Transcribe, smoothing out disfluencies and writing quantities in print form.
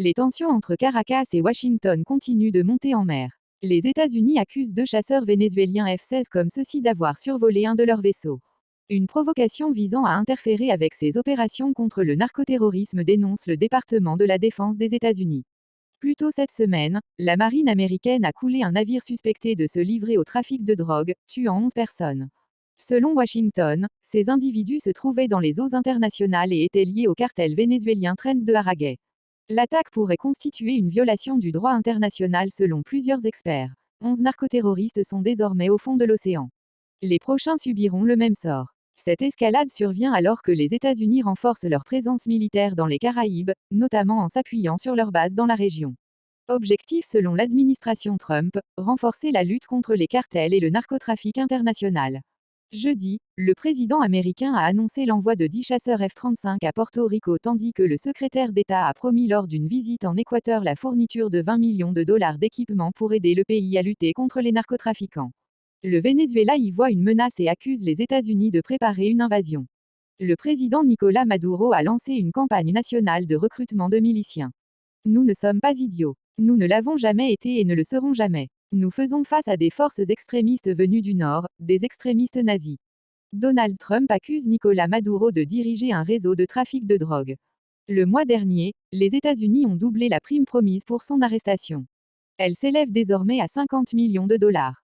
Les tensions entre Caracas et Washington continuent de monter en mer. Les États-Unis accusent 2 chasseurs vénézuéliens F-16 comme ceux-ci d'avoir survolé un de leurs vaisseaux. Une provocation visant à interférer avec ces opérations contre le narcoterrorisme, dénonce le département de la Défense des États-Unis. Plus tôt cette semaine, la marine américaine a coulé un navire suspecté de se livrer au trafic de drogue, tuant 11 personnes. Selon Washington, ces individus se trouvaient dans les eaux internationales et étaient liés au cartel vénézuélien Tren de Aragua. L'attaque pourrait constituer une violation du droit international selon plusieurs experts. 11 narcoterroristes sont désormais au fond de l'océan. Les prochains subiront le même sort. Cette escalade survient alors que les États-Unis renforcent leur présence militaire dans les Caraïbes, notamment en s'appuyant sur leur base dans la région. Objectif selon l'administration Trump, renforcer la lutte contre les cartels et le narcotrafic international. Jeudi, le président américain a annoncé l'envoi de 10 chasseurs F-35 à Porto Rico tandis que le secrétaire d'État a promis lors d'une visite en Équateur la fourniture de 20 millions de dollars d'équipements pour aider le pays à lutter contre les narcotrafiquants. Le Venezuela y voit une menace et accuse les États-Unis de préparer une invasion. Le président Nicolás Maduro a lancé une campagne nationale de recrutement de miliciens. Nous ne sommes pas idiots. Nous ne l'avons jamais été et ne le serons jamais. Nous faisons face à des forces extrémistes venues du Nord, des extrémistes nazis. Donald Trump accuse Nicolás Maduro de diriger un réseau de trafic de drogue. Le mois dernier, les États-Unis ont doublé la prime promise pour son arrestation. Elle s'élève désormais à 50 millions de dollars.